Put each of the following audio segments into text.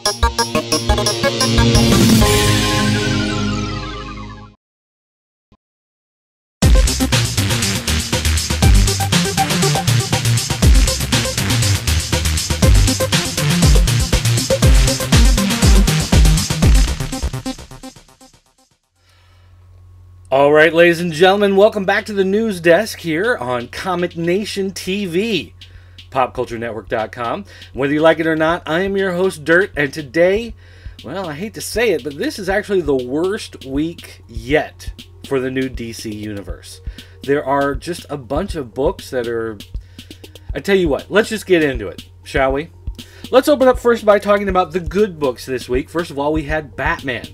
All right, ladies and gentlemen, welcome back to the news desk here on Comic Nation TV, PopCultureNetwork.com. Whether you like it or not, I am your host, Dirt, and today, well, I hate to say it, but this is actually the worst week yet for the new DC Universe. There are just a bunch of books that are... I tell you what, let's just get into it, shall we? Let's open up first by talking about the good books this week. First of all, we had Batman.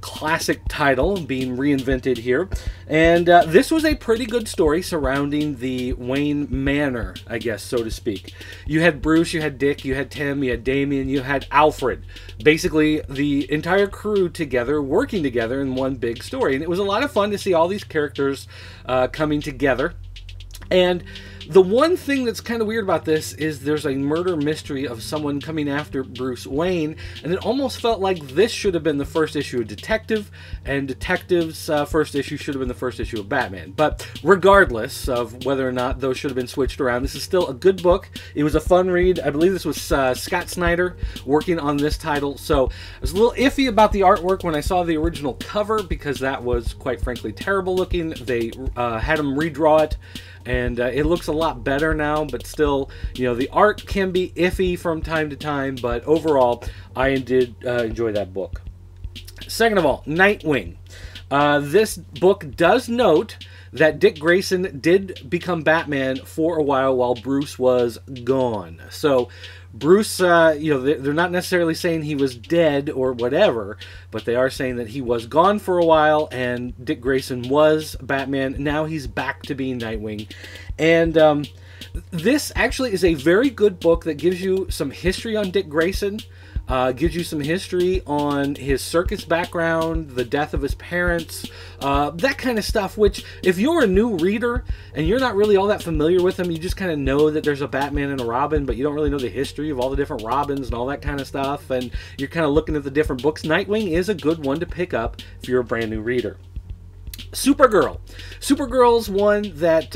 Classic title being reinvented here, and this was a pretty good story surrounding the Wayne Manor, I guess, so to speak. You had Bruce, you had Dick, you had Tim, you had Damian, you had Alfred. Basically, the entire crew together, working together in one big story, and it was a lot of fun to see all these characters coming together. And the one thing that's kind of weird about this is there's a murder mystery of someone coming after Bruce Wayne, and it almost felt like this should have been the first issue of Detective, and Detective's first issue should have been the first issue of Batman. But regardless of whether or not those should have been switched around, this is still a good book. It was a fun read. I believe this was Scott Snyder working on this title, so I was a little iffy about the artwork when I saw the original cover because that was, quite frankly, terrible looking. They had him redraw it, and it looks a lot better now, but still, you know, the art can be iffy from time to time, but overall, I did enjoy that book. Second of all, Nightwing. This book does note that Dick Grayson did become Batman for a while Bruce was gone. So Bruce, you know, they're not necessarily saying he was dead or whatever, but they are saying that he was gone for a while and Dick Grayson was Batman. Now he's back to being Nightwing. And this actually is a very good book that gives you some history on Dick Grayson. Gives you some history on his circus background, the death of his parents, that kind of stuff, which if you're a new reader and you're not really all that familiar with him, you just kind of know that there's a Batman and a Robin, but you don't really know the history of all the different Robins and all that kind of stuff, and you're kind of looking at the different books. Nightwing is a good one to pick up if you're a brand new reader. Supergirl. Supergirl's one that...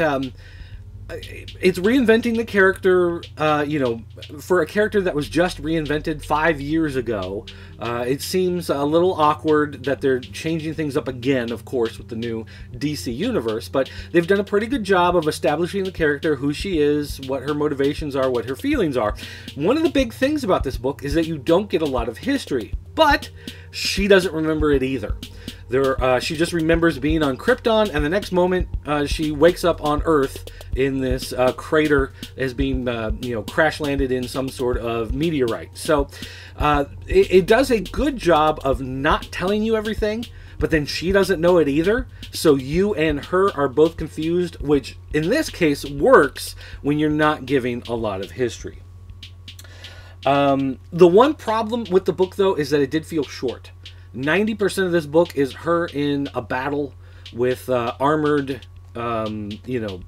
it's reinventing the character, you know, for a character that was just reinvented 5 years ago. It seems a little awkward that they're changing things up again, of course, with the new DC Universe, but they've done a pretty good job of establishing the character, who she is, what her motivations are, what her feelings are. One of the big things about this book is that you don't get a lot of history, but she doesn't remember it either. She just remembers being on Krypton, and the next moment she wakes up on Earth in this crater as being, you know, crash landed in some sort of meteorite. So it does a good job of not telling you everything, but then she doesn't know it either. So you and her are both confused, which in this case works when you're not giving a lot of history. The one problem with the book, though, is that it did feel short. 90% of this book is her in a battle with armored, you know,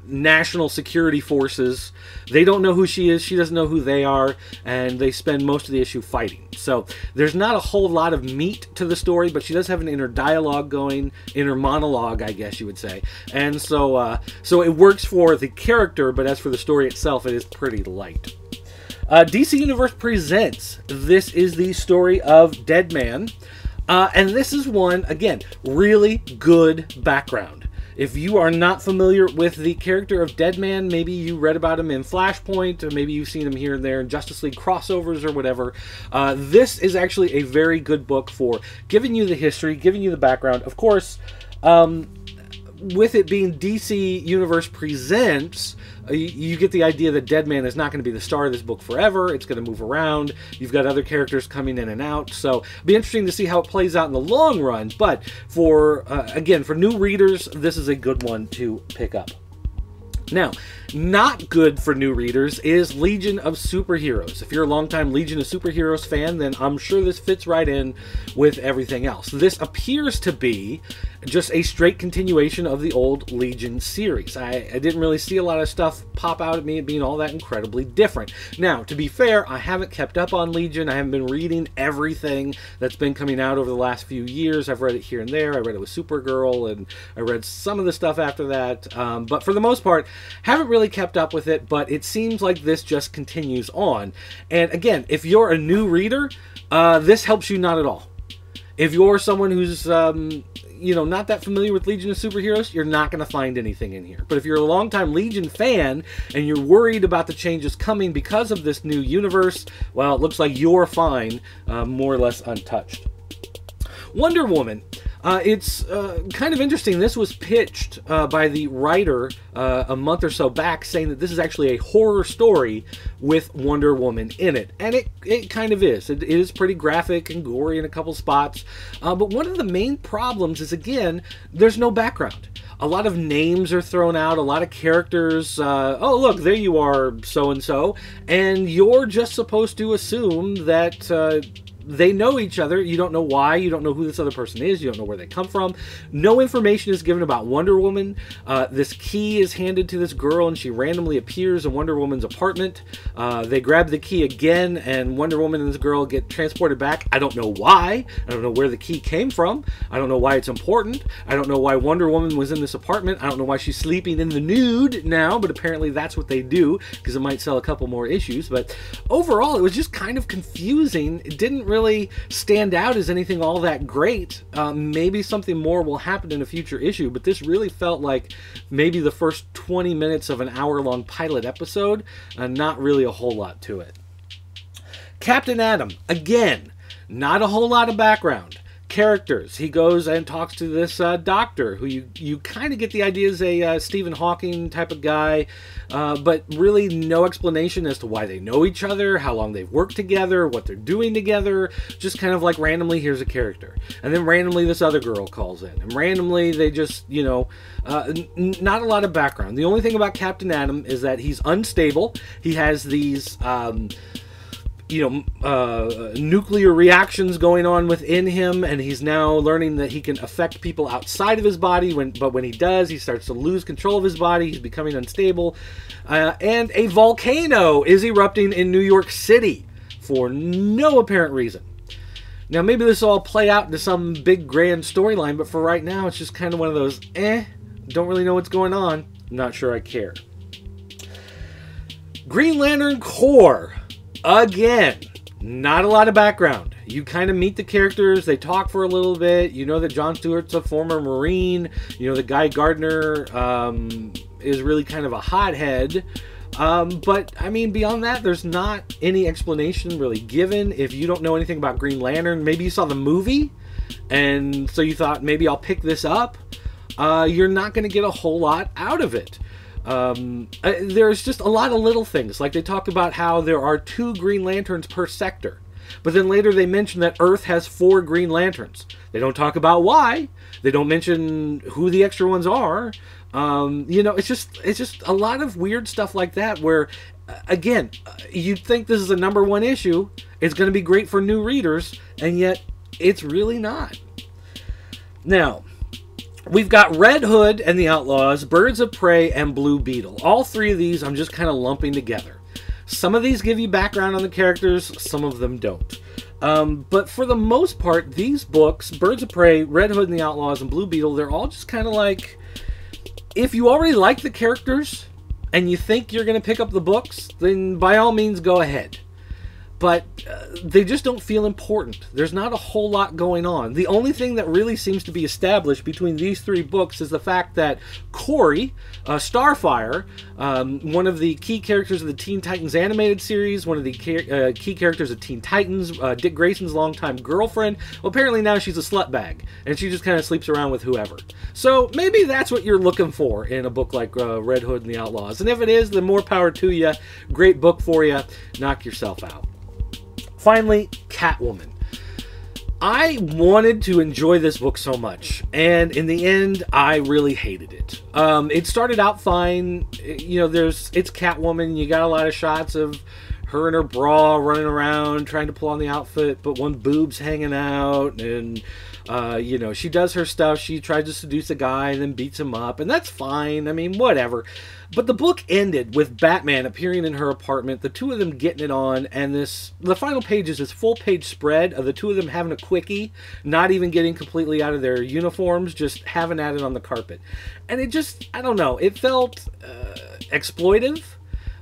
national security forces. They don't know who she is. She doesn't know who they are. And they spend most of the issue fighting. So there's not a whole lot of meat to the story, but she does have an inner dialogue going, inner monologue, I guess you would say. And so, so it works for the character, but as for the story itself, it is pretty light. DC Universe presents. This is the story of Deadman. And this is one, again, really good background. If you are not familiar with the character of Deadman, maybe you read about him in Flashpoint, or maybe you've seen him here and there in Justice League crossovers or whatever. This is actually a very good book for giving you the history, giving you the background. Of course, with it being DC Universe Presents, you get the idea that Deadman is not going to be the star of this book forever. It's going to move around. You've got other characters coming in and out. So it'll be interesting to see how it plays out in the long run. But for, again, for new readers, this is a good one to pick up. Now, not good for new readers is Legion of Superheroes. If you're a longtime Legion of Superheroes fan, then I'm sure this fits right in with everything else. This appears to be just a straight continuation of the old Legion series. I didn't really see a lot of stuff pop out at me being all that incredibly different. Now, to be fair, I haven't kept up on Legion. I haven't been reading everything that's been coming out over the last few years. I've read it here and there. I read it with Supergirl, and I read some of the stuff after that. But for the most part, haven't really kept up with it, but it seems like this just continues on. And again, if you're a new reader, this helps you not at all. If you're someone who's, not that familiar with Legion of Superheroes, you're not going to find anything in here. But if you're a longtime Legion fan and you're worried about the changes coming because of this new universe, well, it looks like you're fine, more or less untouched. Wonder Woman. It's kind of interesting. This was pitched by the writer a month or so back, saying that this is actually a horror story with Wonder Woman in it. And it kind of is. It is pretty graphic and gory in a couple spots. But one of the main problems is, again, there's no background. A lot of names are thrown out, a lot of characters. Oh, look, there you are, so-and-so. And you're just supposed to assume that they know each other. You don't know why. You don't know who this other person is. You don't know where they come from. No information is given about Wonder Woman. This key is handed to this girl, and she randomly appears in Wonder Woman's apartment. They grab the key again, and Wonder Woman and this girl get transported back. I don't know why. I don't know where the key came from. I don't know why it's important. I don't know why Wonder Woman was in this apartment. I don't know why she's sleeping in the nude now, but apparently that's what they do, because it might sell a couple more issues. But overall, it was just kind of confusing. It didn't really stand out as anything all that great. Maybe something more will happen in a future issue, but this really felt like maybe the first 20 minutes of an hour-long pilot episode, not really a whole lot to it. Captain Atom, again, not a whole lot of background. Characters. He goes and talks to this doctor, who you kind of get the idea is a Stephen Hawking type of guy, but really no explanation as to why they know each other, how long they've worked together, what they're doing together. Just kind of like randomly, here's a character. And then randomly this other girl calls in. And randomly they just, not a lot of background. The only thing about Captain Atom is that he's unstable. He has these nuclear reactions going on within him, and he's now learning that he can affect people outside of his body, but when he does, he starts to lose control of his body. He's becoming unstable, and a volcano is erupting in New York City for no apparent reason. Now, maybe this will all play out into some big grand storyline, but for right now, it's just kind of one of those, don't really know what's going on, not sure I care. Green Lantern Corps. Again, not a lot of background. You kind of meet the characters, they talk for a little bit, you know that John Stewart's a former Marine, you know that Guy Gardner is really kind of a hothead, but I mean, beyond that, there's not any explanation really given. If you don't know anything about Green Lantern, maybe you saw the movie, and so you thought, maybe I'll pick this up, you're not going to get a whole lot out of it. There's just a lot of little things, like they talk about how there are 2 Green Lanterns per sector, but then later they mention that Earth has 4 Green Lanterns. They don't talk about why. They don't mention who the extra ones are. It's just a lot of weird stuff like that where, again, you'd think this is a #1 issue. It's going to be great for new readers, and yet it's really not. Now, we've got Red Hood and the Outlaws, Birds of Prey, and Blue Beetle. All 3 of these I'm just kind of lumping together. Some of these give you background on the characters, some of them don't. But for the most part, these books, Birds of Prey, Red Hood and the Outlaws, and Blue Beetle, they're all just kind of like, if you already like the characters and you think you're going to pick up the books, then by all means go ahead. But they just don't feel important. There's not a whole lot going on. The only thing that really seems to be established between these 3 books is the fact that Corey, Starfire, one of the key characters of the Teen Titans animated series, one of the key characters of Teen Titans, Dick Grayson's longtime girlfriend, well, apparently now she's a slutbag, and she just kind of sleeps around with whoever. So maybe that's what you're looking for in a book like Red Hood and the Outlaws. And if it is, then more power to you. Great book for you. Knock yourself out. Finally, Catwoman. I wanted to enjoy this book so much, and in the end, I really hated it. It started out fine. It's Catwoman. You got a lot of shots of her in her bra running around trying to pull on the outfit, but one boob's hanging out, and you know, she does her stuff. She tries to seduce a guy and then beats him up, and that's fine. I mean, whatever. But the book ended with Batman appearing in her apartment, the two of them getting it on, and the final page is this full-page spread of the two of them having a quickie, not even getting completely out of their uniforms, just having at it on the carpet. And it just, I don't know, it felt exploitive.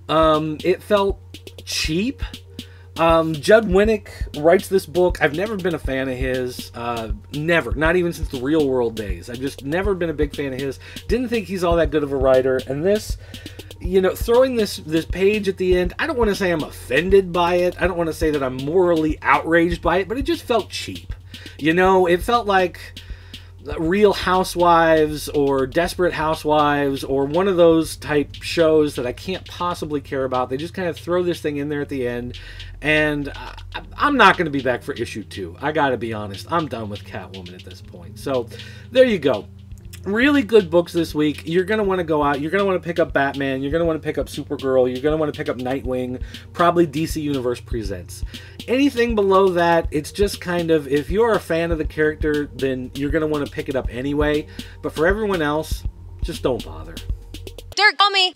It felt cheap. Judd Winnick writes this book. I've never been a fan of his. Never. Not even since the Real World days. I've just never been a big fan of his. Didn't think he's all that good of a writer. And this, you know, throwing this page at the end, I don't want to say I'm offended by it. I don't want to say that I'm morally outraged by it, but it just felt cheap. You know, it felt like Real Housewives or Desperate Housewives or one of those type shows that I can't possibly care about. They just kind of throw this thing in there at the end, and I'm not going to be back for issue 2. I got to be honest. I'm done with Catwoman at this point. So there you go. Really good books this week. You're going to want to go out. You're going to want to pick up Batman. You're going to want to pick up Supergirl. You're going to want to pick up Nightwing. Probably DC Universe Presents. Anything below that, it's just kind of, if you're a fan of the character, then you're going to want to pick it up anyway. But for everyone else, just don't bother. Dirt, call me.